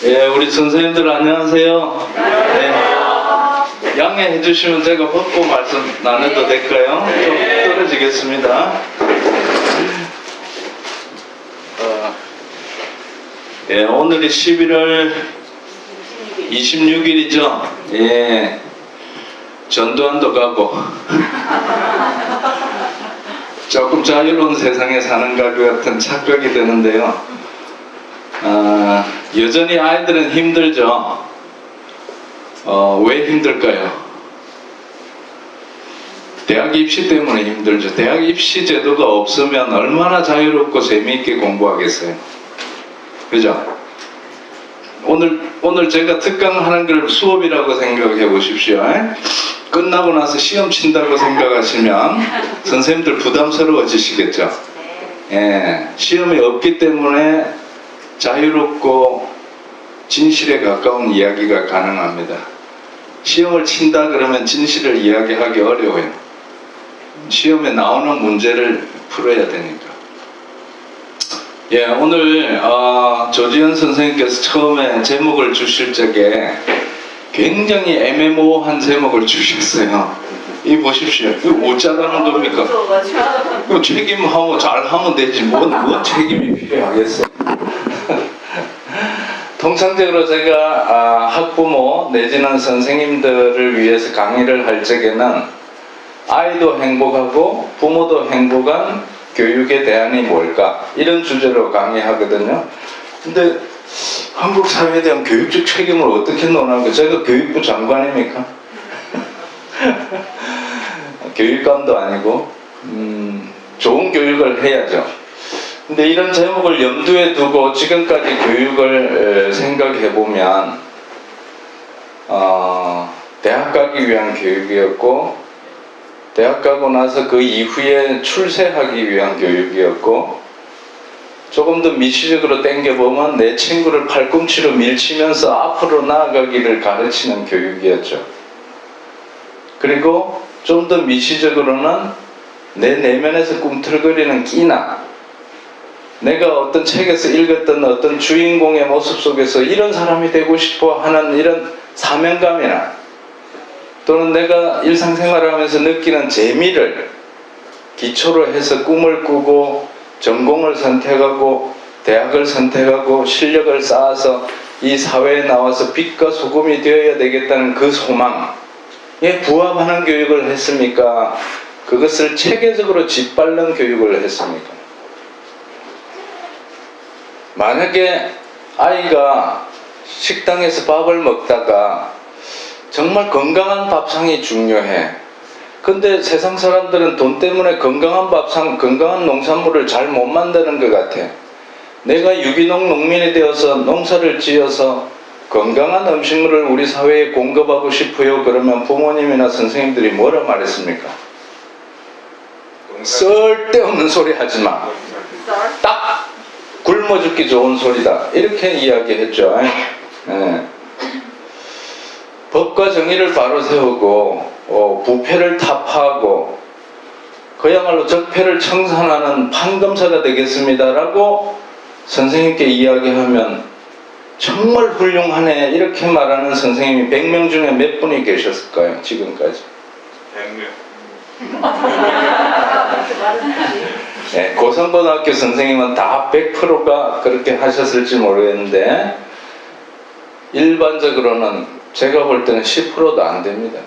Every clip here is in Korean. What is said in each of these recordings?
예, 우리 선생님들 안녕하세요. 네. 양해해 주시면 제가 벗고 말씀 나눠도 될까요? 좀 떨어지겠습니다. 예, 오늘이 11월 26일이죠. 예, 전두환도 가고 조금 자유로운 세상에 사는 것 같은 착각이 드는데요. 여전히 아이들은 힘들죠. 왜 힘들까요? 대학 입시 때문에 힘들죠. 대학 입시 제도가 없으면 얼마나 자유롭고 재미있게 공부하겠어요. 그죠? 오늘 제가 특강하는 걸 수업이라고 생각해 보십시오. 끝나고 나서 시험 친다고 생각하시면 선생님들 부담스러워지시겠죠? 예, 시험이 없기 때문에 자유롭고 진실에 가까운 이야기가 가능합니다. 시험을 친다 그러면 진실을 이야기하기 어려워요. 시험에 나오는 문제를 풀어야 되니까. 예, 오늘 조지현 선생님께서 처음에 제목을 주실 적에 굉장히 애매모호한 제목을 주셨어요. 이 보십시오. 이거 못 잘하는 겁니까? 이거 책임하고 잘하면 되지. 뭔 책임이 필요하겠어요? 통상적으로 제가 학부모 내지는 선생님들을 위해서 강의를 할 적에는 아이도 행복하고 부모도 행복한 교육의 대안이 뭘까? 이런 주제로 강의하거든요. 근데 한국 사회에 대한 교육적 책임을 어떻게 논하고, 제가 교육부 장관입니까? 교육감도 아니고 좋은 교육을 해야죠. 근데 이런 제목을 염두에 두고 지금까지 교육을 생각해 보면 대학 가기 위한 교육이었고, 대학 가고 나서 그 이후에 출세하기 위한 교육이었고, 조금 더 미시적으로 당겨보면 내 친구를 팔꿈치로 밀치면서 앞으로 나아가기를 가르치는 교육이었죠. 그리고 좀 더 미시적으로는 내 내면에서 꿈틀거리는 끼나, 내가 어떤 책에서 읽었던 어떤 주인공의 모습 속에서 이런 사람이 되고 싶어 하는 이런 사명감이나, 또는 내가 일상생활을 하면서 느끼는 재미를 기초로 해서 꿈을 꾸고 전공을 선택하고 대학을 선택하고 실력을 쌓아서 이 사회에 나와서 빛과 소금이 되어야 되겠다는 그 소망에 부합하는 교육을 했습니까? 그것을 체계적으로 짓밟는 교육을 했습니까? 만약에 아이가 식당에서 밥을 먹다가 정말 건강한 밥상이 중요해. 근데 세상 사람들은 돈 때문에 건강한 밥상, 건강한 농산물을 잘 못 만드는 것 같아. 내가 유기농 농민이 되어서 농사를 지어서 건강한 음식물을 우리 사회에 공급하고 싶어요. 그러면 부모님이나 선생님들이 뭐라 말했습니까? 쓸데없는 소리 하지 마. 딱 굶어 죽기 좋은 소리다. 이렇게 이야기했죠. 네. 법과 정의를 바로 세우고 부패를 타파하고 그야말로 적폐를 청산하는 판검사가 되겠습니다라고 선생님께 이야기하면 정말 훌륭하네 이렇게 말하는 선생님이 100명 중에 몇 분이 계셨을까요? 지금까지 100명. 네, 고성고등학교 선생님은 다 100%가 그렇게 하셨을지 모르겠는데 일반적으로는 제가 볼 때는 10%도 안 됩니다.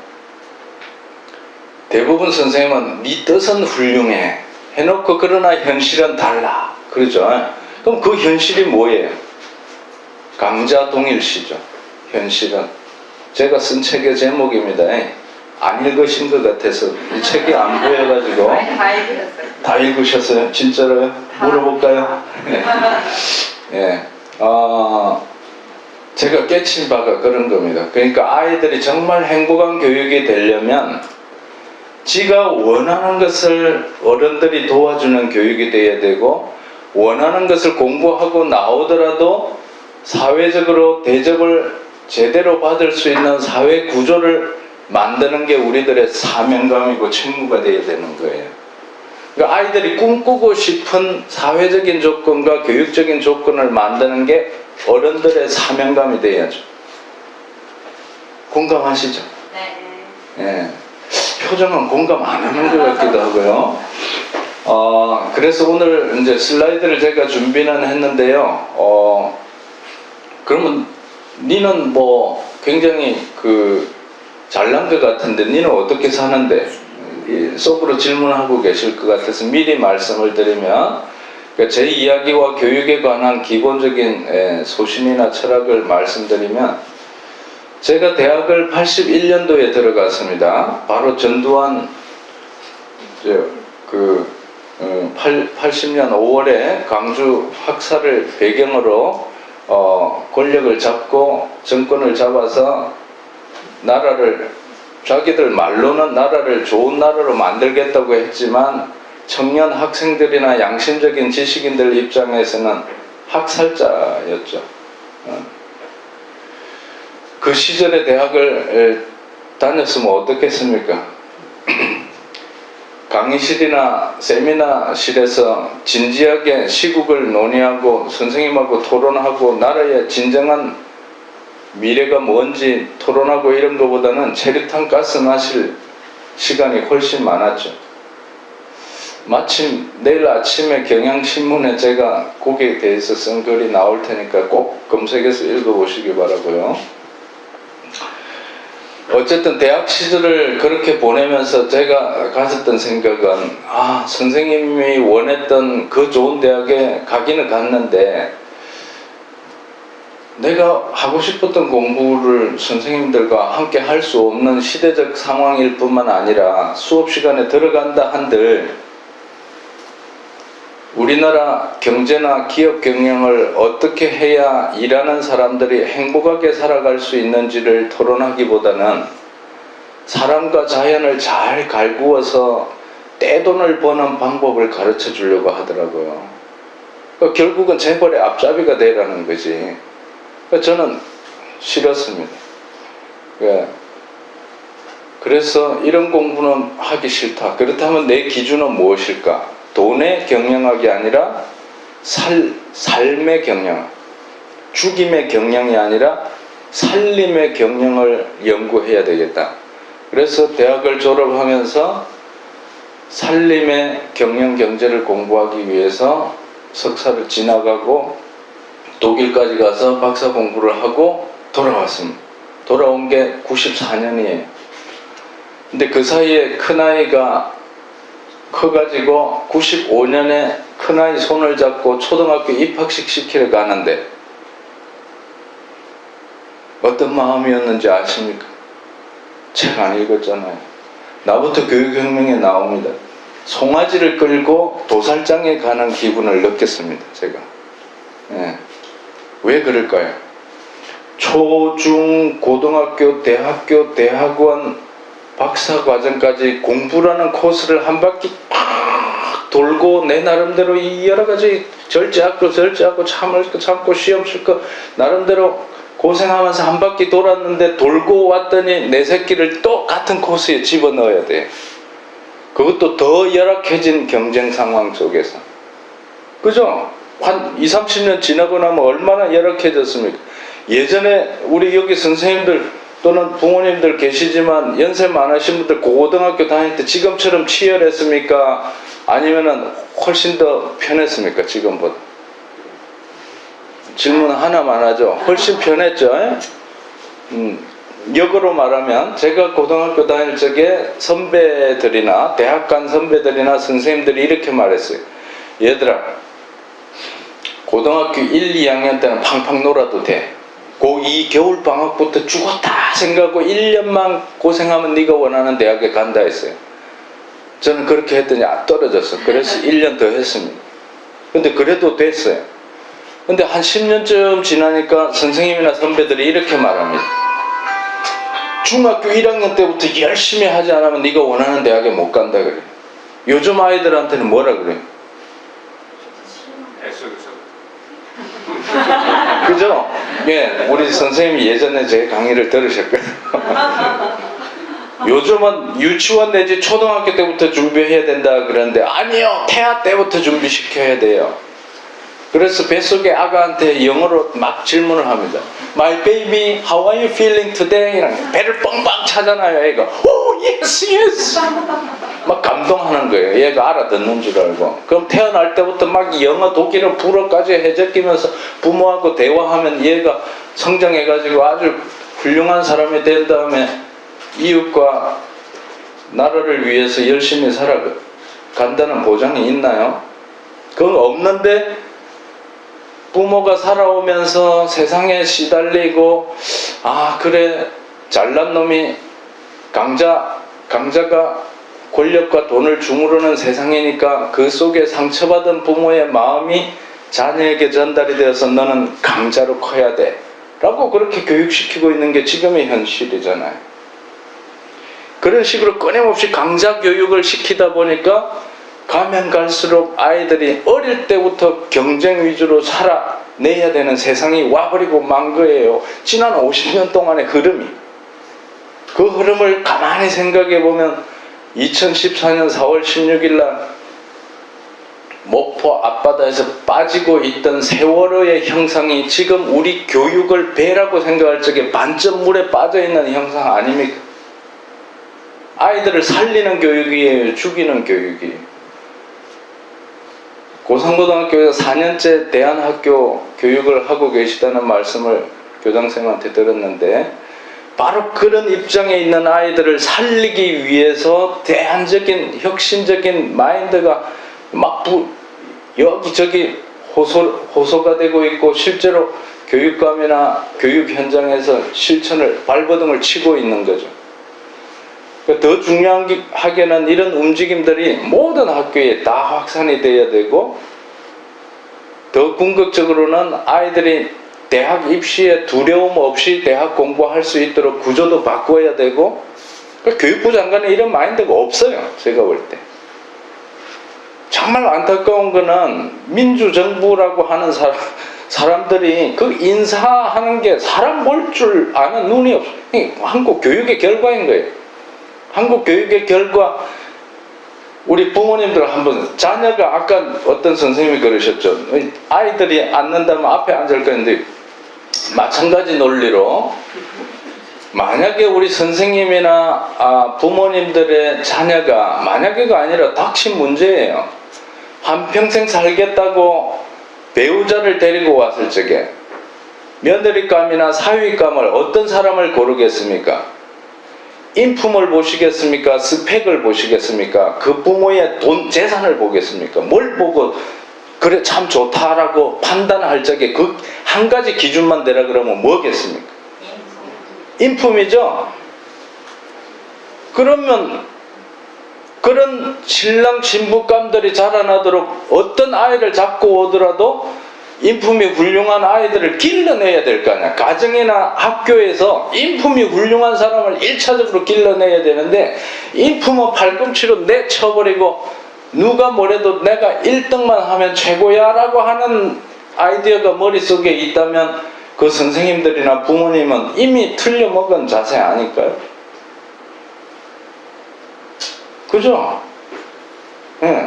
대부분 선생님은 네 뜻은 훌륭해 해놓고 그러나 현실은 달라 그러죠. 그럼 그 현실이 뭐예요? 강자 동일시죠. 현실은 제가 쓴 책의 제목입니다. 안 읽으신 것 같아서 이 책이 안 보여가지고 다 읽으셨어요? 진짜로요? 물어볼까요? 네. 제가 깨친 바가 그런 겁니다. 그러니까 아이들이 정말 행복한 교육이 되려면 지가 원하는 것을 어른들이 도와주는 교육이 돼야 되고, 원하는 것을 공부하고 나오더라도 사회적으로 대접을 제대로 받을 수 있는 사회 구조를 만드는 게 우리들의 사명감이고 책무가 돼야 되는 거예요. 그러니까 아이들이 꿈꾸고 싶은 사회적인 조건과 교육적인 조건을 만드는 게 어른들의 사명감이 돼야죠. 공감하시죠? 네. 예. 표정은 공감 안 하는 것 같기도 하고요. 그래서 오늘 이제 슬라이드를 제가 준비는 했는데요. 그러면 니는 뭐 굉장히 잘난 것 같은데 니는 어떻게 사는데? 속으로 질문하고 계실 것 같아서 미리 말씀을 드리면, 제 이야기와 교육에 관한 기본적인 소신이나 철학을 말씀드리면, 제가 대학을 81년도에 들어갔습니다. 바로 전두환 80년 5월에 광주 학살을 배경으로 권력을 잡고 정권을 잡아서 나라를, 자기들 말로는 나라를 좋은 나라로 만들겠다고 했지만 청년 학생들이나 양심적인 지식인들 입장에서는 학살자였죠. 그 시절에 대학을 다녔으면 어떻겠습니까? 강의실이나 세미나실에서 진지하게 시국을 논의하고 선생님하고 토론하고 나라의 진정한 미래가 뭔지 토론하고 이런 것보다는 체류탄 가스 마실 시간이 훨씬 많았죠. 마침 내일 아침에 경향신문에 제가 거기에 대해서 쓴 글이 나올 테니까 꼭 검색해서 읽어보시기 바라고요. 어쨌든 대학 시절을 그렇게 보내면서 제가 가졌던 생각은, 선생님이 원했던 그 좋은 대학에 가기는 갔는데 내가 하고 싶었던 공부를 선생님들과 함께 할 수 없는 시대적 상황일 뿐만 아니라 수업 시간에 들어간다 한들 우리나라 경제나 기업 경영을 어떻게 해야 일하는 사람들이 행복하게 살아갈 수 있는지를 토론하기보다는 사람과 자연을 잘 갈구어서 떼돈을 버는 방법을 가르쳐 주려고 하더라고요. 그러니까 결국은 재벌의 앞잡이가 되라는 거지. 그러니까 저는 싫었습니다. 그래서 이런 공부는 하기 싫다. 그렇다면 내 기준은 무엇일까? 돈의 경영학이 아니라 삶의 경영학, 죽임의 경영이 아니라 살림의 경영을 연구해야 되겠다. 그래서 대학을 졸업하면서 살림의 경영 경제를 공부하기 위해서 석사를 지나가고 독일까지 가서 박사 공부를 하고 돌아왔습니다. 돌아온 게 94년이에요. 근데 그 사이에 큰아이가 커가지고 95년에 큰아이 손을 잡고 초등학교 입학식 시키러 가는데 어떤 마음이었는지 아십니까? 책 안 읽었잖아요. 나부터 교육혁명에 나옵니다. 송아지를 끌고 도살장에 가는 기분을 느꼈습니다. 제가. 왜 그럴까요? 초, 중, 고등학교, 대학교, 대학원, 박사과정까지 공부라는 코스를 한 바퀴 팍 돌고 내 나름대로 이 여러 가지 절제하고 참고 시험 칠 거 나름대로 고생하면서 한 바퀴 돌았는데 돌고 왔더니 내 새끼를 또 같은 코스에 집어넣어야 돼. 그것도 더 열악해진 경쟁 상황 속에서. 그죠? 한 20, 30년 지나고 나면 얼마나 열악해졌습니까? 예전에 우리 여기 선생님들 또는 부모님들 계시지만 연세 많으신 분들 고등학교 다닐 때 지금처럼 치열했습니까? 아니면은 훨씬 더 편했습니까? 지금보다? 질문 하나만 하죠. 훨씬 편했죠. 역으로 말하면 제가 고등학교 다닐 적에 선배들이나 대학 간 선배들이나 선생님들이 이렇게 말했어요. 얘들아, 고등학교 1, 2학년 때는 팡팡 놀아도 돼. 고2 겨울방학부터 죽었다 생각하고 1년만 고생하면 네가 원하는 대학에 간다 했어요. 저는 그렇게 했더니 떨어졌어. 그래서 1년 더 했습니다. 근데 그래도 됐어요. 근데 한 10년쯤 지나니까 선생님이나 선배들이 이렇게 말합니다. 중학교 1학년 때부터 열심히 하지 않으면 네가 원하는 대학에 못 간다 그래요. 요즘 아이들한테는 뭐라 그래요? 그죠? 예, 우리 선생님이 예전에 제 강의를 들으셨거든요. 요즘은 유치원 내지 초등학교 때부터 준비해야 된다 그러는데 아니요, 태아 때부터 준비시켜야 돼요. 그래서 뱃속의 아가한테 영어로 막 질문을 합니다. My baby, how are you feeling today? 이런 배를 뻥뻥 차잖아요. 얘가 Oh yes, yes. 막 감동하는 거예요. 얘가 알아듣는 줄 알고. 그럼 태어날 때부터 막 영어, 독일어, 불어까지 해적이면서 부모하고 대화하면 얘가 성장해가지고 아주 훌륭한 사람이 된 다음에 이웃과 나라를 위해서 열심히 살아간다는 보장이 있나요? 그건 없는데 부모가 살아오면서 세상에 시달리고 아 그래 잘난 놈이 강자가 권력과 돈을 주무르는 세상이니까 그 속에 상처받은 부모의 마음이 자녀에게 전달이 되어서 너는 강자로 커야 돼 라고 그렇게 교육시키고 있는 게 지금의 현실이잖아요. 그런 식으로 끊임없이 강자 교육을 시키다 보니까 가면 갈수록 아이들이 어릴 때부터 경쟁 위주로 살아내야 되는 세상이 와버리고 만 거예요. 지난 50년 동안의 흐름이. 그 흐름을 가만히 생각해 보면 2014년 4월 16일 날 목포 앞바다에서 빠지고 있던 세월호의 형상이 지금 우리 교육을 배라고 생각할 적에 반쯤 물에 빠져있는 형상 아닙니까? 아이들을 살리는 교육이에요? 죽이는 교육이에요? 고성고등학교에서 4년째 대안학교 교육을 하고 계시다는 말씀을 교장선생님한테 들었는데 바로 그런 입장에 있는 아이들을 살리기 위해서 대안적인 혁신적인 마인드가 막 여기저기 호소가 되고 있고 실제로 교육감이나 교육 현장에서 실천을 발버둥을 치고 있는 거죠. 더 중요하게는 이런 움직임들이 모든 학교에 다 확산이 돼야 되고 더 궁극적으로는 아이들이 대학 입시에 두려움 없이 대학 공부할 수 있도록 구조도 바꿔야 되고 교육부 장관에 이런 마인드가 없어요. 제가 볼 때. 정말 안타까운 거는 민주정부라고 하는 사람들이 그 인사하는 게 사람 볼 줄 아는 눈이 없어요. 한국 교육의 결과인 거예요. 한국 교육의 결과 우리 부모님들 한번 자녀가 아까 어떤 선생님이 그러셨죠. 아이들이 앉는다면 앞에 앉을 건데 마찬가지 논리로 만약에 우리 선생님이나 부모님들의 자녀가 만약에가 아니라 닥친 문제예요. 한평생 살겠다고 배우자를 데리고 왔을 적에 며느리감이나 사위감을 어떤 사람을 고르겠습니까? 인품을 보시겠습니까? 스펙을 보시겠습니까? 그 부모의 돈, 재산을 보겠습니까? 뭘 보고 그래 참 좋다라고 판단할 적에 그 한 가지 기준만 대라 그러면 뭐겠습니까? 인품이죠? 그러면 그런 신랑 신부감들이 자라나도록 어떤 아이를 잡고 오더라도 인품이 훌륭한 아이들을 길러내야 될 거 아니야. 가정이나 학교에서 인품이 훌륭한 사람을 1차적으로 길러내야 되는데 인품은 팔꿈치로 내쳐버리고 누가 뭐래도 내가 1등만 하면 최고야 라고 하는 아이디어가 머릿속에 있다면 그 선생님들이나 부모님은 이미 틀려먹은 자세 아닐까요? 그죠? 예.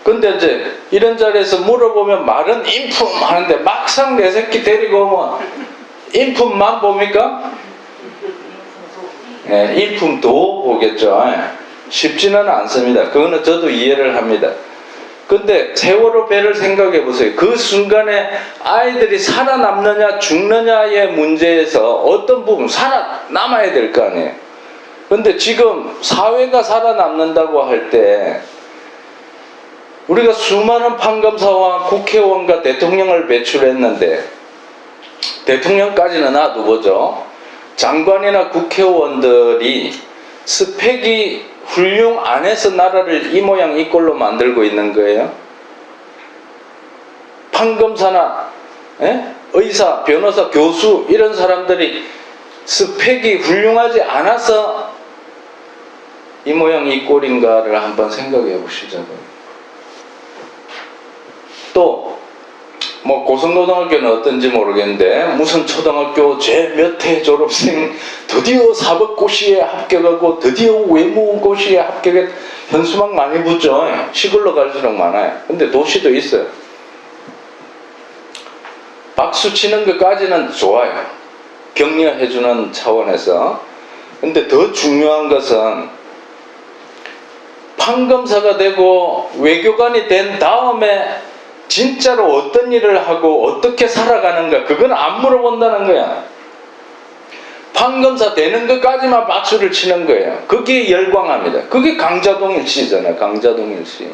근데 이제 이런 자리에서 물어보면 말은 인품 하는데 막상 내 새끼 데리고 오면 인품만 봅니까? 예, 인품도 보겠죠. 예. 쉽지는 않습니다. 그거는 저도 이해를 합니다. 근데 세월호 배를 생각해 보세요. 그 순간에 아이들이 살아남느냐 죽느냐의 문제에서 어떤 부분 살아남아야 될 거 아니에요. 근데 지금 사회가 살아남는다고 할 때 우리가 수많은 판검사와 국회의원과 대통령을 배출했는데 대통령까지는 놔두보죠. 장관이나 국회의원들이 스펙이 훌륭 안 해서 나라를 이 모양 이 꼴로 만들고 있는 거예요. 판검사나 의사, 변호사, 교수 이런 사람들이 스펙이 훌륭하지 않아서 이 모양 이 꼴인가를 한번 생각해 보시자고요. 또 뭐 고성고등학교는 어떤지 모르겠는데 무슨 초등학교 제 몇 회 졸업생 드디어 사법고시에 합격하고 드디어 외무고시에 합격해 현수막 많이 붙죠. 시골로 갈수록 많아요. 근데 도시도 있어요. 박수 치는 것까지는 좋아요. 격려해주는 차원에서. 근데 더 중요한 것은 판검사가 되고 외교관이 된 다음에 진짜로 어떤 일을 하고 어떻게 살아가는가, 그건 안 물어본다는 거야. 판검사 되는 것까지만 박수를 치는 거예요. 그게 열광합니다. 그게 강자동일 씨잖아. 강자동일 씨.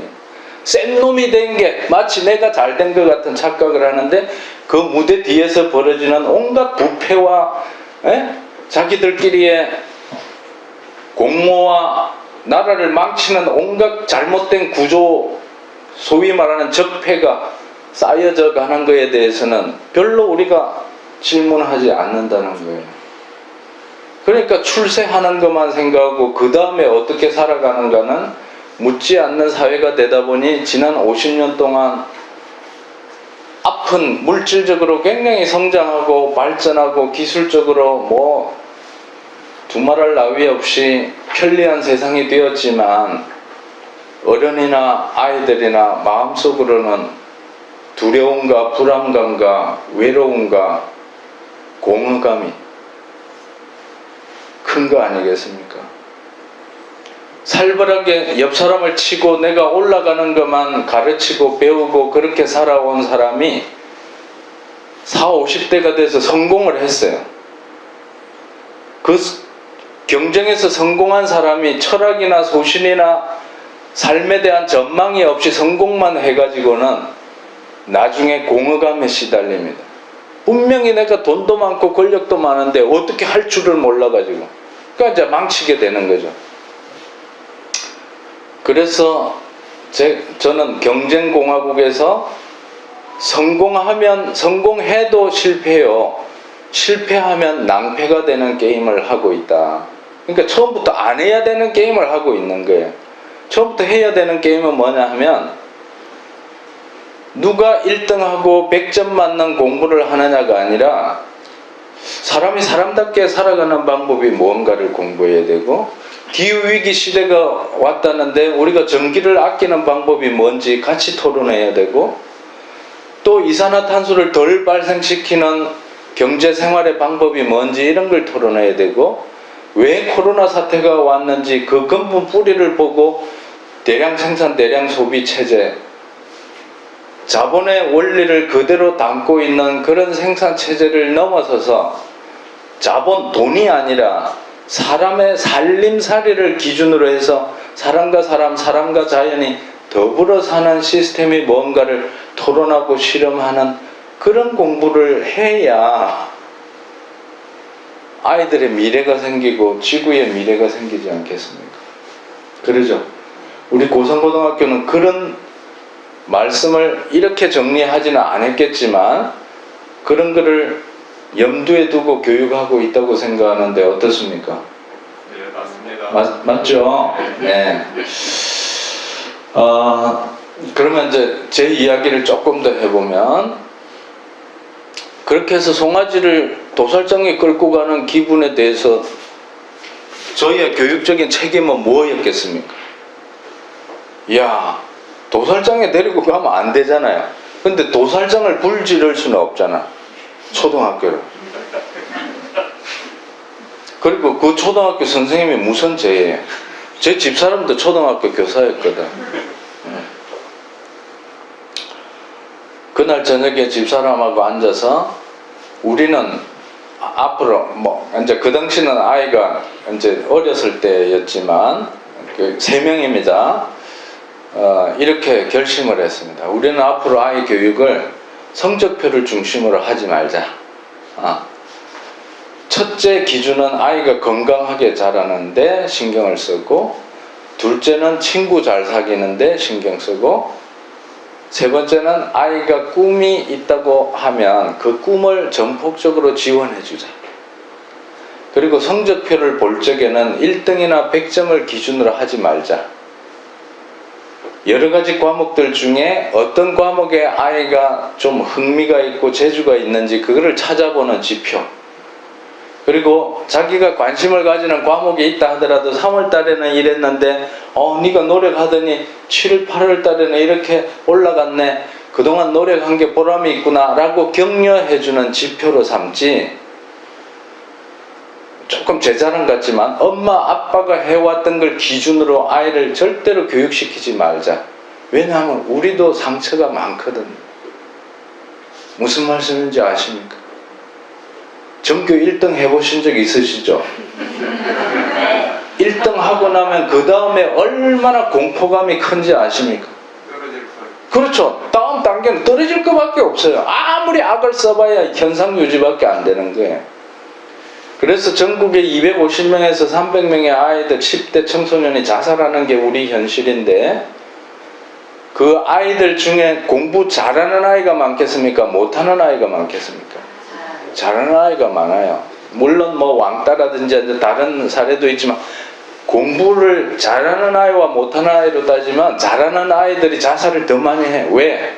센 놈이 된 게 마치 내가 잘 된 것 같은 착각을 하는데, 그 무대 뒤에서 벌어지는 온갖 부패와 자기들끼리의 공모와 나라를 망치는 온갖 잘못된 구조, 소위 말하는 적폐가 쌓여져 가는 것에 대해서는 별로 우리가 질문하지 않는다는 거예요. 그러니까 출세하는 것만 생각하고 그 다음에 어떻게 살아가는가는 묻지 않는 사회가 되다 보니 지난 50년 동안 앞은 물질적으로 굉장히 성장하고 발전하고 기술적으로 뭐 두말할 나위 없이 편리한 세상이 되었지만, 어른이나 아이들이나 마음속으로는 두려움과 불안감과 외로움과 공허감이 큰 거 아니겠습니까? 살벌하게 옆 사람을 치고 내가 올라가는 것만 가르치고 배우고 그렇게 살아온 사람이 40, 50대가 돼서 성공을 했어요. 그 경쟁에서 성공한 사람이 철학이나 소신이나 삶에 대한 전망이 없이 성공만 해가지고는 나중에 공허감에 시달립니다. 분명히 내가 돈도 많고 권력도 많은데 어떻게 할 줄을 몰라가지고, 그러니까 이제 망치게 되는 거죠. 그래서 저는 경쟁공화국에서 성공해도 실패해요. 실패하면 낭패가 되는 게임을 하고 있다. 그러니까 처음부터 안 해야 되는 게임을 하고 있는 거예요. 처음부터 해야 되는 게임은 뭐냐 하면, 누가 1등하고 100점 맞는 공부를 하느냐가 아니라 사람이 사람답게 살아가는 방법이 뭔가를 공부해야 되고, 기후위기 시대가 왔다는데 우리가 전기를 아끼는 방법이 뭔지 같이 토론해야 되고, 또 이산화탄소를 덜 발생시키는 경제생활의 방법이 뭔지 이런 걸 토론해야 되고, 왜 코로나 사태가 왔는지 그 근본 뿌리를 보고 대량 생산 대량 소비 체제, 자본의 원리를 그대로 담고 있는 그런 생산 체제를 넘어서서 자본, 돈이 아니라 사람의 살림살이를 기준으로 해서 사람과 사람, 사람과 자연이 더불어 사는 시스템이 뭔가를 토론하고 실험하는 그런 공부를 해야 아이들의 미래가 생기고 지구의 미래가 생기지 않겠습니까? 그러죠? 우리 고성고등학교는 그런 말씀을 이렇게 정리하지는 않았겠지만 그런 거를 염두에 두고 교육하고 있다고 생각하는데 어떻습니까? 네, 맞습니다. 맞죠? 네. 그러면 이제 제 이야기를 조금 더 해보면, 그렇게 해서 송아지를 도살장에 끌고 가는 기분에 대해서 저희의 교육적인 책임은 뭐였겠습니까? 야, 도살장에 데리고 가면 안 되잖아요. 근데 도살장을 불지를 수는 없잖아. 초등학교를. 그리고 그 초등학교 선생님이 무슨 죄예요? 제 집사람도 초등학교 교사였거든. 그날 저녁에 집사람하고 앉아서 우리는 앞으로 이제 그 당시는 아이가 이제 어렸을 때였지만 그 3명입니다. 이렇게 결심을 했습니다. 우리는 앞으로 아이 교육을 성적표를 중심으로 하지 말자. 첫째 기준은 아이가 건강하게 자라는데 신경을 쓰고, 둘째는 친구 잘 사귀는데 신경 쓰고, 세 번째는 아이가 꿈이 있다고 하면 그 꿈을 전폭적으로 지원해 주자. 그리고 성적표를 볼 적에는 1등이나 100점을 기준으로 하지 말자. 여러 가지 과목들 중에 어떤 과목에 아이가 좀 흥미가 있고 재주가 있는지 그거를 찾아보는 지표. 그리고 자기가 관심을 가지는 과목이 있다 하더라도 3월 달에는 이랬는데 네가 노력하더니 7, 8월 달에는 이렇게 올라갔네. 그동안 노력한 게 보람이 있구나라고 격려해주는 지표로 삼지, 조금 제 자랑 같지만 엄마 아빠가 해왔던 걸 기준으로 아이를 절대로 교육시키지 말자. 왜냐하면 우리도 상처가 많거든. 무슨 말씀인지 아십니까? 전교 1등 해보신 적 있으시죠? 1등 하고 나면 그 다음에 얼마나 공포감이 큰지 아십니까? 떨어질 걸. 그렇죠. 다음 단계는 떨어질 것밖에 없어요. 아무리 악을 써봐야 현상 유지밖에 안 되는 거예요. 그래서 전국에 250명에서 300명의 아이들, 10대 청소년이 자살하는 게 우리 현실인데, 그 아이들 중에 공부 잘하는 아이가 많겠습니까? 못하는 아이가 많겠습니까? 잘하는 아이가 많아요. 물론 뭐 왕따라든지 다른 사례도 있지만, 공부를 잘하는 아이와 못하는 아이로 따지면 잘하는 아이들이 자살을 더 많이 해. 왜?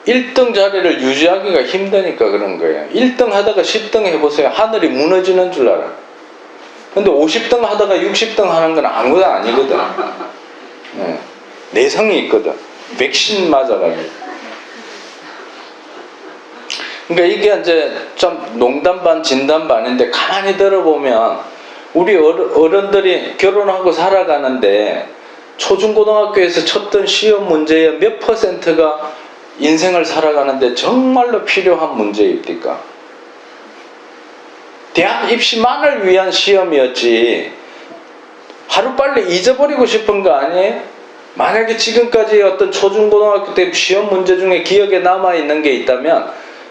1등 자리를 유지하기가 힘드니까 그런 거예요. 1등 하다가 10등 해보세요. 하늘이 무너지는 줄 알아요. 근데 50등 하다가 60등 하는 건 아무것도 아니거든. 네. 내성이 있거든. 백신 맞아가지고. 그러니까 이게 이제 좀 농담 반 진담 반인데, 가만히 들어보면 우리 어른들이 결혼하고 살아가는데 초중고등학교에서 쳤던 시험 문제의 몇 %가 인생을 살아가는데 정말로 필요한 문제입니까? 대학 입시만을 위한 시험이었지 하루빨리 잊어버리고 싶은 거 아니에요? 만약에 지금까지 어떤 초중고등학교 때 시험 문제 중에 기억에 남아있는 게 있다면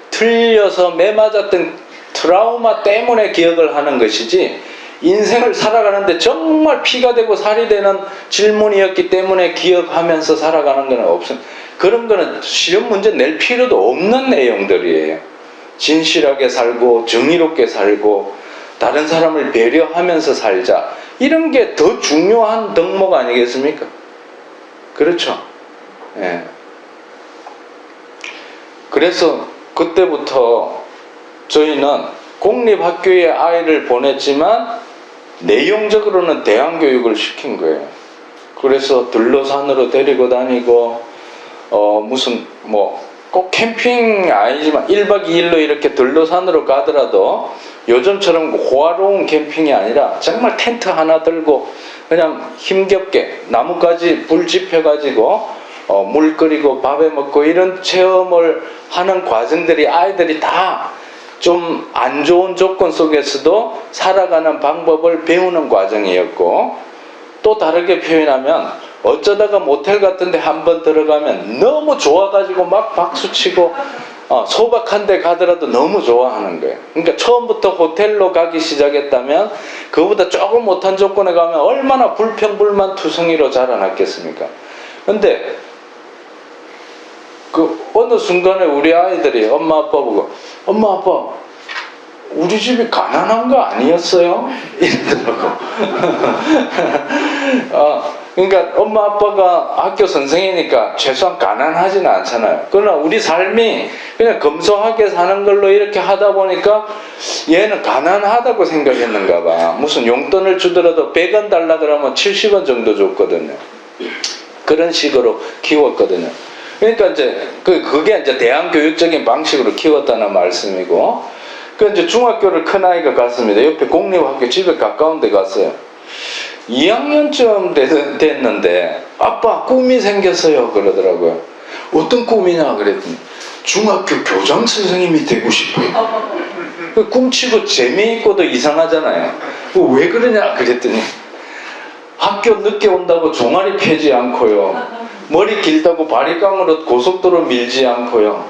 틀려서 매맞았던 트라우마 때문에 기억을 하는 것이지, 인생을 살아가는데 정말 피가 되고 살이 되는 질문이었기 때문에 기억하면서 살아가는 건 없습니다. 그런 거는 시험 문제 낼 필요도 없는 내용들이에요. 진실하게 살고 정의롭게 살고 다른 사람을 배려하면서 살자, 이런 게 더 중요한 덕목 아니겠습니까? 그렇죠? 예. 그래서 그때부터 저희는 공립학교에 아이를 보냈지만 내용적으로는 대안교육을 시킨 거예요. 그래서 들로산으로 데리고 다니고, 무슨 뭐 꼭 캠핑이 아니지만 1박 2일로 이렇게 들로산으로 가더라도 요즘처럼 호화로운 캠핑이 아니라 정말 텐트 하나 들고 그냥 힘겹게 나뭇가지 불 지펴가지고 물 끓이고 밥해 먹고 이런 체험을 하는 과정들이, 아이들이 다 좀 안 좋은 조건 속에서도 살아가는 방법을 배우는 과정이었고, 또 다르게 표현하면 어쩌다가 모텔 같은 데 한번 들어가면 너무 좋아가지고 막 박수치고 소박한 데 가더라도 너무 좋아하는 거예요. 그러니까 처음부터 호텔로 가기 시작했다면 그거보다 조금 못한 조건에 가면 얼마나 불평불만 투성이로 자라났겠습니까? 근데 그 어느 순간에 우리 아이들이 엄마 아빠 보고, 엄마 아빠 우리 집이 가난한 거 아니었어요? 이러더라고. 그러니까 엄마 아빠가 학교 선생이니까 최소한 가난하지는 않잖아요. 그러나 우리 삶이 그냥 검소하게 사는 걸로 이렇게 하다 보니까 얘는 가난하다고 생각했는가 봐. 무슨 용돈을 주더라도 100원 달라 그러면 70원 정도 줬거든요. 그런 식으로 키웠거든요. 그러니까 이제 그게 이제 대안교육적인 방식으로 키웠다는 말씀이고, 그 이제 중학교를 큰 아이가 갔습니다. 옆에 공립학교 집에 가까운 데 갔어요. 2학년쯤 됐는데 아빠 꿈이 생겼어요 그러더라고요. 어떤 꿈이냐 그랬더니 중학교 교장 선생님이 되고 싶어요. 꿈치고 재미있고도 이상하잖아요. 왜 그러냐 그랬더니 학교 늦게 온다고 종아리 펴지 않고요, 머리 길다고 바리깡으로 고속도로 밀지 않고요,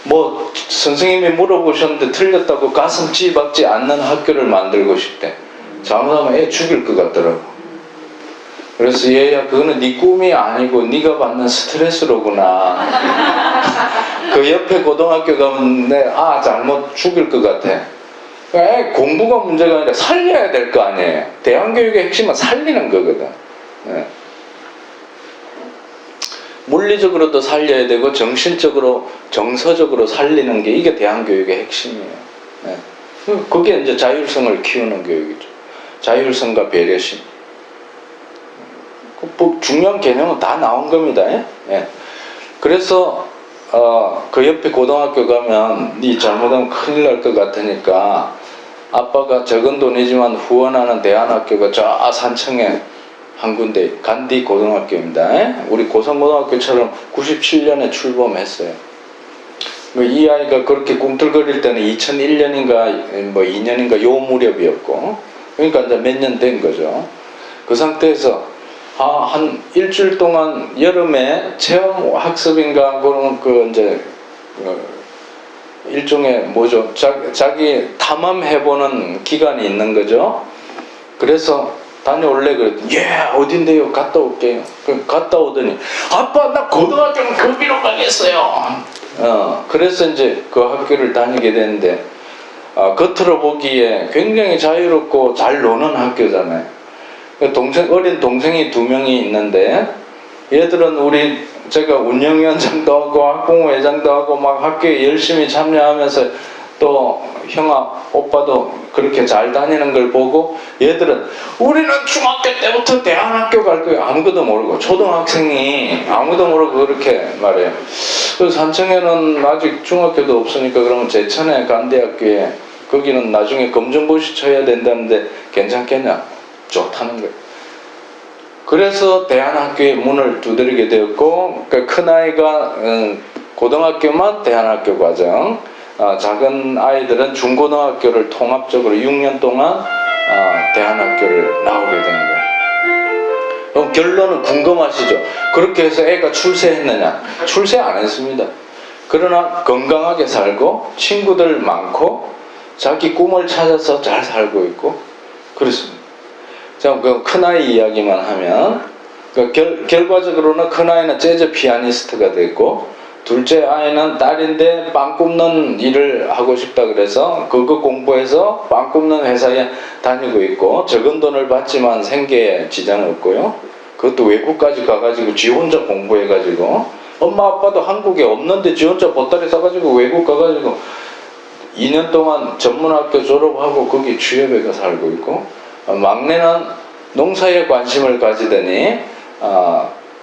뭐 선생님이 물어보셨는데 틀렸다고 가슴 찌박지 않는 학교를 만들고 싶대. 잘못하면 애 죽일 것 같더라고. 그래서 얘야 그거는 네 꿈이 아니고 네가 받는 스트레스로구나. 그 옆에 고등학교 가면 내 잘못 죽일 것 같아. 애 공부가 문제가 아니라 살려야 될 거 아니에요. 대안교육의 핵심은 살리는 거거든. 네. 물리적으로도 살려야 되고 정신적으로 정서적으로 살리는 게 이게 대안교육의 핵심이에요. 네. 그게 이제 자율성을 키우는 교육이죠. 자율성과 배려심. 뭐 중요한 개념은 다 나온 겁니다. 예. 그래서 그 옆에 고등학교 가면 네 잘못하면 큰일 날 것 같으니까 아빠가 적은 돈이지만 후원하는 대안학교가 저 산청에 한 군데 간디 고등학교입니다. 예? 우리 고성고등학교처럼 97년에 출범했어요. 뭐 이 아이가 그렇게 꿈틀거릴 때는 2001년인가 뭐 2년인가 요 무렵이었고, 그러니까 이제 몇 년 된 거죠. 그 상태에서 한 일주일 동안 여름에 체험 학습인가 그런 그 이제 일종의 뭐죠? 자기 탐험해보는 기간이 있는 거죠. 그래서 다녀올래 그랬더니 어딘데요? 갔다 올게요. 갔다 오더니 아빠 나 고등학교는 거기로 가겠어요. 그래서 이제 그 학교를 다니게 되는데 겉으로 보기에 굉장히 자유롭고 잘 노는 학교잖아요. 어린 동생이 2명이 있는데 얘들은 제가 운영위원장도 하고 학부모회장도 하고 막 학교에 열심히 참여하면서 또 형아 오빠도 그렇게 잘 다니는 걸 보고 얘들은 우리는 중학교 때부터 대안학교 갈 거예요. 아무것도 모르고 초등학생이 아무도 모르고 그렇게 말해요. 그래서 산청에는 아직 중학교도 없으니까 그러면 제천에 간대학교에 거기는 나중에 검정고시 쳐야 된다는데 괜찮겠냐? 좋다는 거예요. 그래서 대안학교의 문을 두드리게 되었고, 그러니까 큰아이가 고등학교만 대안학교 과정, 작은 아이들은 중고등학교를 통합적으로 6년 동안 대안학교를 나오게 된 거예요. 그럼 결론은 궁금하시죠? 그렇게 해서 애가 출세했느냐? 출세 안 했습니다. 그러나 건강하게 살고 친구들 많고 자기 꿈을 찾아서 잘 살고 있고 그렇습니다. 자, 그 큰아이 이야기만 하면 결과적으로는 큰아이는 재즈 피아니스트가 됐고 둘째 아이는 딸인데 빵 굽는 일을 하고 싶다 그래서 그거 공부해서 빵 굽는 회사에 다니고 있고 적은 돈을 받지만 생계에 지장은 없고요. 그것도 외국까지 가가지고 지 혼자 공부해가지고 엄마 아빠도 한국에 없는데 지 혼자 보따리 싸가지고 외국 가가지고 2년 동안 전문학교 졸업하고 거기 취업해 가 살고 있고 막내는 농사에 관심을 가지더니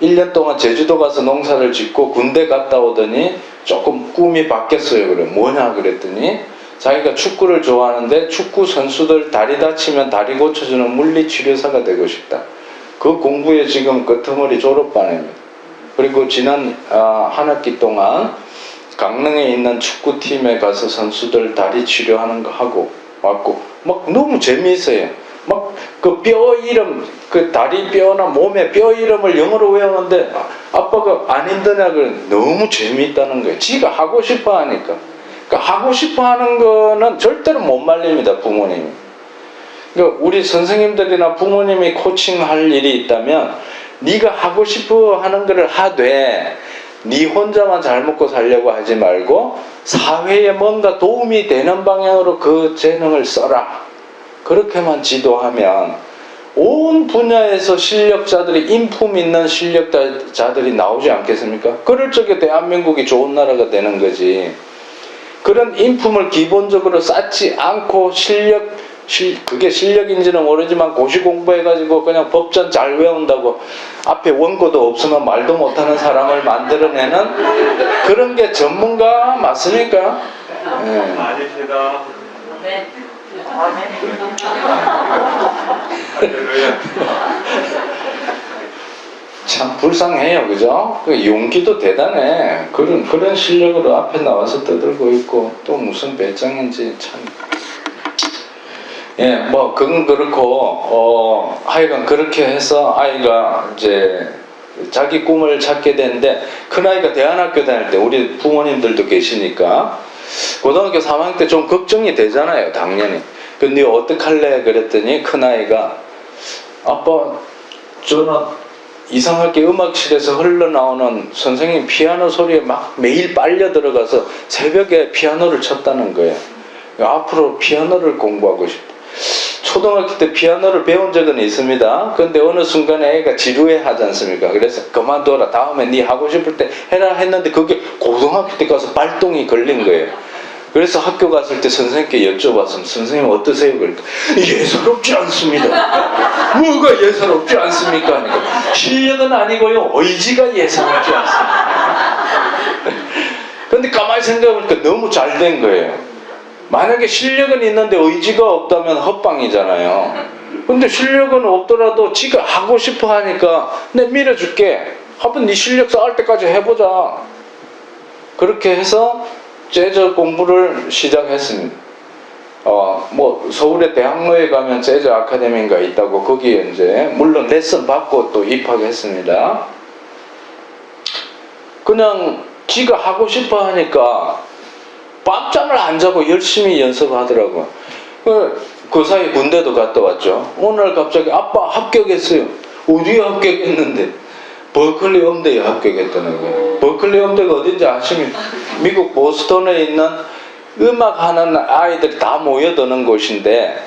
1년 동안 제주도 가서 농사를 짓고 군대 갔다 오더니 조금 꿈이 바뀌었어요. 그래 뭐냐 그랬더니 자기가 축구를 좋아하는데 축구 선수들 다리 다치면 다리 고쳐주는 물리치료사가 되고 싶다. 그 공부에 지금 끄트머리 졸업반입니다. 그리고 지난 한 학기 동안 강릉에 있는 축구팀에 가서 선수들 다리 치료하는 거 하고 왔고 막 너무 재미있어요. 막 그 뼈 이름, 그 다리 뼈나 몸의 뼈 이름을 영어로 외우는데 아빠가 안 힘드냐 그래 너무 재미있다는 거예요. 지가 하고 싶어 하니까. 그러니까 하고 싶어 하는 거는 절대로 못 말립니다, 부모님이. 그러니까 우리 선생님들이나 부모님이 코칭할 일이 있다면 네가 하고 싶어 하는 거를 하되 네 혼자만 잘 먹고 살려고 하지 말고 사회에 뭔가 도움이 되는 방향으로 그 재능을 써라. 그렇게만 지도하면 온 분야에서 실력자들이 인품 있는 실력자들이 나오지 않겠습니까? 그럴 적에 대한민국이 좋은 나라가 되는 거지. 그런 인품을 기본적으로 쌓지 않고 그게 실력인지는 모르지만 고시 공부해가지고 그냥 법전 잘 외운다고 앞에 원고도 없으면 말도 못하는 사람을 만들어내는 그런 게 전문가 맞습니까? 네. 아닙니다. 네. 참 불쌍해요, 그죠? 그 용기도 대단해. 그런 실력으로 앞에 나와서 떠들고 있고 또 무슨 배짱인지 참. 예, 뭐 그건 그렇고 하여간 그렇게 해서 아이가 이제 자기 꿈을 찾게 되는데 큰아이가 대안학교 다닐 때 우리 부모님들도 계시니까 고등학교 3학년 때 좀 걱정이 되잖아요, 당연히. 근데 어떡할래 그랬더니 큰아이가 아빠 저는 이상하게 음악실에서 흘러나오는 선생님 피아노 소리에 막 매일 빨려 들어가서 새벽에 피아노를 쳤다는 거예요. 앞으로 피아노를 공부하고 싶다. 초등학교 때 피아노를 배운 적은 있습니다. 근데 어느 순간에 애가 지루해 하지 않습니까? 그래서 그만둬라. 다음에 네 하고 싶을 때 해라 했는데 그게 고등학교 때 가서 발동이 걸린 거예요. 그래서 학교 갔을 때 선생님께 여쭤봤으면 선생님 어떠세요? 그러니까 예사롭지 않습니다. 뭐가 예사롭지 않습니까? 그러니까 실력은 아니고요 의지가 예사롭지 않습니다. 근데 가만히 생각해보니까 너무 잘 된 거예요. 만약에 실력은 있는데 의지가 없다면 헛방이잖아요. 근데 실력은 없더라도 지가 하고 싶어 하니까 내가 밀어줄게. 한번 네 실력 쌓을 때까지 해보자. 그렇게 해서 재즈 공부를 시작했습니다. 뭐 서울의 대학로에 가면 재즈 아카데미가 있다고 거기에 이제 물론 레슨 받고 또 입학했습니다. 그냥 지가 하고 싶어 하니까 밤잠을 안 자고 열심히 연습하더라고요. 그 사이 군대도 갔다 왔죠. 오늘 갑자기 아빠 합격했어요. 어디에 합격했는데? 버클리 음대에 합격했다는 거예요. 버클리 음대가 어딘지 아십니까? 미국 보스턴에 있는 음악하는 아이들이 다 모여드는 곳인데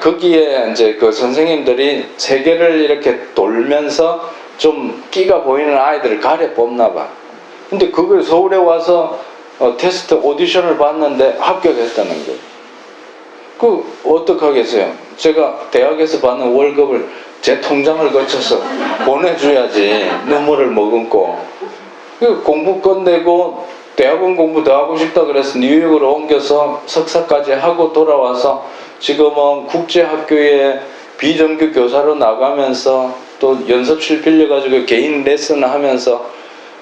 거기에 이제 그 선생님들이 세계를 이렇게 돌면서 좀 끼가 보이는 아이들을 가려 뽑나 봐. 근데 그걸 서울에 와서 테스트 오디션을 봤는데 합격했다는 거예요. 그 어떡하겠어요? 제가 대학에서 받는 월급을 제 통장을 거쳐서 보내줘야지 눈물을 머금고. 공부 끝내고 대학원 공부 더 하고 싶다 그래서 뉴욕으로 옮겨서 석사까지 하고 돌아와서 지금은 국제학교에 비정규 교사로 나가면서 또 연습실 빌려가지고 개인 레슨 하면서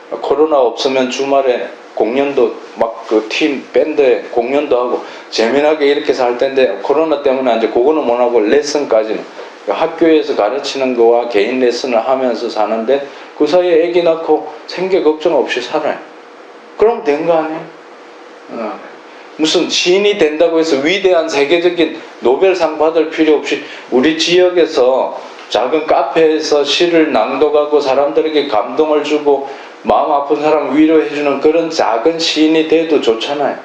코로나 없으면 주말에 공연도 막 그 팀 밴드에 공연도 하고 재미나게 이렇게 살 텐데 코로나 때문에 이제 그거는 못 하고 레슨까지는 학교에서 가르치는 거와 개인 레슨을 하면서 사는데 그 사이에 아기 낳고 생계 걱정 없이 살아요. 그럼 된 거 아니에요? 무슨 시인이 된다고 해서 위대한 세계적인 노벨상 받을 필요 없이 우리 지역에서 작은 카페에서 시를 낭독하고 사람들에게 감동을 주고 마음 아픈 사람 위로해주는 그런 작은 시인이 돼도 좋잖아요.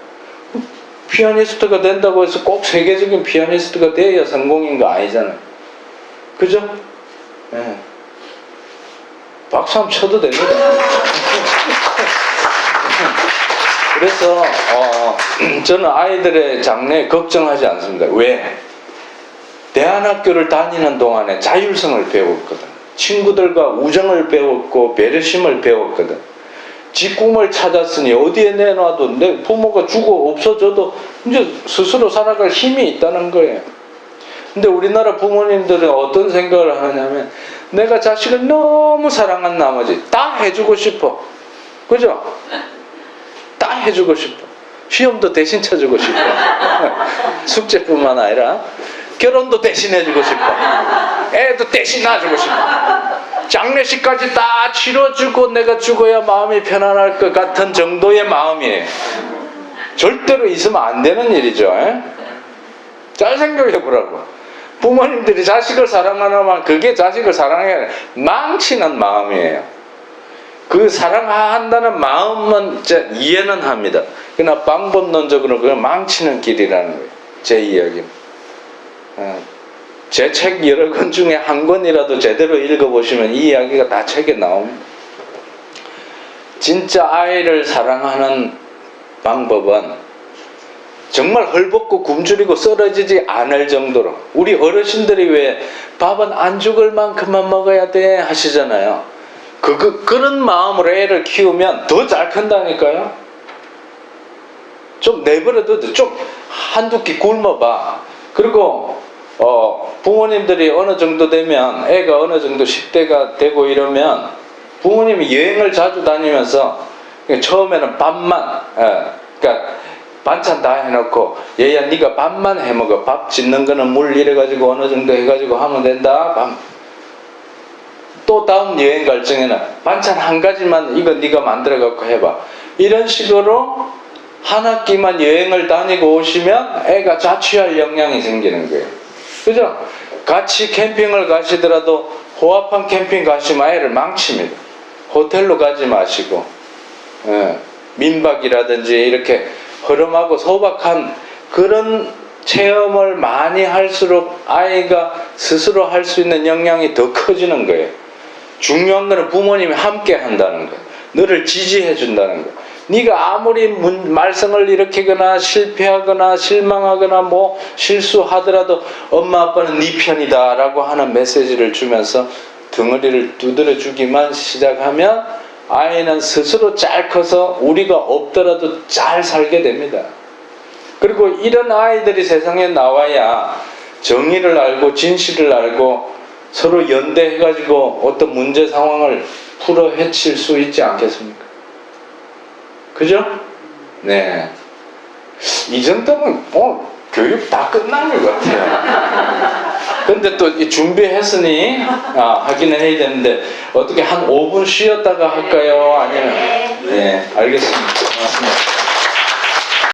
피아니스트가 된다고 해서 꼭 세계적인 피아니스트가 돼야 성공인 거 아니잖아요. 그죠? 네. 박수 한번 쳐도 됩니다. 그래서 저는 아이들의 장래에 걱정하지 않습니다. 왜? 대안학교를 다니는 동안에 자율성을 배웠거든. 친구들과 우정을 배웠고 배려심을 배웠거든. 지 꿈을 찾았으니 어디에 내놔도 내 부모가 죽어 없어져도 이제 스스로 살아갈 힘이 있다는 거예요. 근데 우리나라 부모님들은 어떤 생각을 하냐면 내가 자식을 너무 사랑한 나머지 다 해주고 싶어. 그죠? 다 해주고 싶어. 시험도 대신 쳐주고 싶어. 숙제뿐만 아니라 결혼도 대신 해주고 싶어. 애도 대신 놔주고 싶어. 장례식까지 다 치러주고 내가 죽어야 마음이 편안할 것 같은 정도의 마음이에요. 절대로 있으면 안 되는 일이죠. 잘 생각해 보라고. 부모님들이 자식을 사랑하는 그게 자식을 사랑해 망치는 마음이에요. 그 사랑한다는 마음은 이해는 합니다. 그러나 방법론적으로 그걸 망치는 길이라는 거예요. 제 이야기는. 제 책 여러 권 중에 한 권이라도 제대로 읽어보시면 이 이야기가 다 책에 나옵니다. 진짜 아이를 사랑하는 방법은 정말 헐벗고 굶주리고 쓰러지지 않을 정도로 우리 어르신들이 왜 밥은 안 죽을 만큼만 먹어야 돼 하시잖아요. 그런 마음으로 애를 키우면 더 잘 큰다니까요. 좀 내버려둬도 좀 한두 끼 굶어봐. 그리고 부모님들이 어느 정도 되면 애가 어느 정도 10대가 되고 이러면 부모님이 여행을 자주 다니면서 처음에는 밥만 그러니까 반찬 다 해놓고 얘야 네가 밥만 해먹어. 밥 짓는 거는 물 이래가지고 어느 정도 해가지고 하면 된다. 또 다음 여행 갈 적에는 반찬 한 가지만 이거 네가 만들어갖고 해봐. 이런 식으로 한 학기만 여행을 다니고 오시면 애가 자취할 역량이 생기는 거예요. 그죠? 같이 캠핑을 가시더라도 호합한 캠핑 가시면 애를 망칩니다. 호텔로 가지 마시고 민박이라든지 이렇게 허름하고 소박한 그런 체험을 많이 할수록 아이가 스스로 할 수 있는 역량이 더 커지는 거예요. 중요한 거는 부모님이 함께 한다는 거예요. 너를 지지해 준다는 거예요. 네가 아무리 말썽을 일으키거나 실패하거나 실망하거나 뭐 실수하더라도 엄마 아빠는 네 편이다 라고 하는 메시지를 주면서 덩어리를 두드려 주기만 시작하면 아이는 스스로 잘 커서 우리가 없더라도 잘 살게 됩니다. 그리고 이런 아이들이 세상에 나와야 정의를 알고 진실을 알고 서로 연대해가지고 어떤 문제 상황을 풀어 헤칠 수 있지 않겠습니까? 그죠? 네. 이 정도면 교육 다 끝난 것 같아요. 근데 또 준비했으니 하기는 해야 되는데 어떻게 한 5분 쉬었다가 할까요? 아니면 네, 알겠습니다. 고맙습니다.